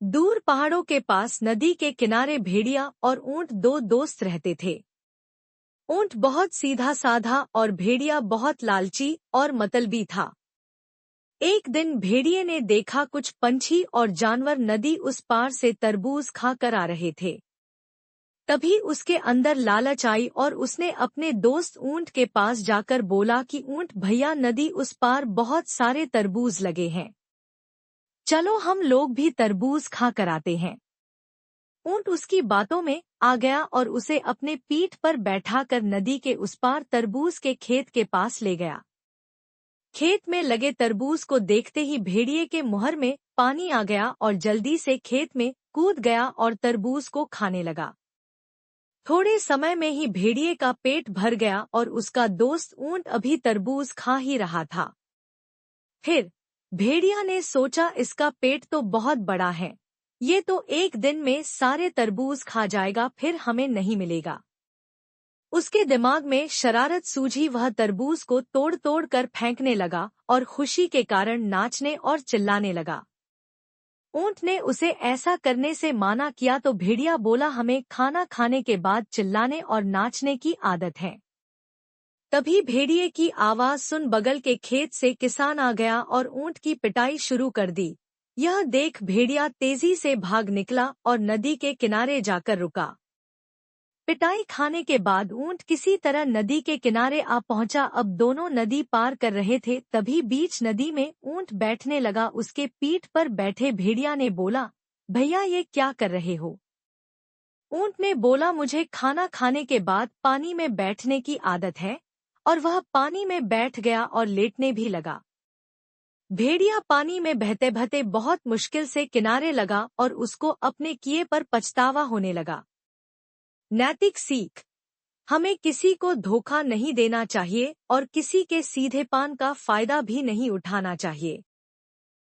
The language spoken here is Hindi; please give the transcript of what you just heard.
दूर पहाड़ों के पास नदी के किनारे भेड़िया और ऊंट दो दोस्त रहते थे। ऊंट बहुत सीधा साधा और भेड़िया बहुत लालची और मतलबी था। एक दिन भेड़िए ने देखा कुछ पंछी और जानवर नदी उस पार से तरबूज खा कर आ रहे थे। तभी उसके अंदर लालच आई और उसने अपने दोस्त ऊंट के पास जाकर बोला कि ऊंट भैया, नदी उस पार बहुत सारे तरबूज लगे हैं, चलो हम लोग भी तरबूज खा कर आते हैं। ऊंट उसकी बातों में आ गया और उसे अपने पीठ पर बैठाकर नदी के उस पार तरबूज के खेत के पास ले गया। खेत में लगे तरबूज को देखते ही भेड़िए के मुहर में पानी आ गया और जल्दी से खेत में कूद गया और तरबूज को खाने लगा। थोड़े समय में ही भेड़िए का पेट भर गया और उसका दोस्त ऊंट अभी तरबूज खा ही रहा था। फिर भेड़िया ने सोचा, इसका पेट तो बहुत बड़ा है, ये तो एक दिन में सारे तरबूज खा जाएगा, फिर हमें नहीं मिलेगा। उसके दिमाग में शरारत सूझी, वह तरबूज को तोड़ तोड़ कर फेंकने लगा और खुशी के कारण नाचने और चिल्लाने लगा। ऊंट ने उसे ऐसा करने से माना किया तो भेड़िया बोला, हमें खाना खाने के बाद चिल्लाने और नाचने की आदत है। तभी भेड़िए की आवाज सुन बगल के खेत से किसान आ गया और ऊंट की पिटाई शुरू कर दी। यह देख भेड़िया तेजी से भाग निकला और नदी के किनारे जाकर रुका। पिटाई खाने के बाद ऊंट किसी तरह नदी के किनारे आ पहुंचा। अब दोनों नदी पार कर रहे थे, तभी बीच नदी में ऊंट बैठने लगा। उसके पीठ पर बैठे भेड़िया ने बोला, भैया ये क्या कर रहे हो? ऊंट ने बोला, मुझे खाना खाने के बाद पानी में बैठने की आदत है, और वह पानी में बैठ गया और लेटने भी लगा। भेड़िया पानी में बहते बहते बहुत मुश्किल से किनारे लगा और उसको अपने किए पर पछतावा होने लगा। नैतिक सीख: हमें किसी को धोखा नहीं देना चाहिए और किसी के सीधेपन का फायदा भी नहीं उठाना चाहिए।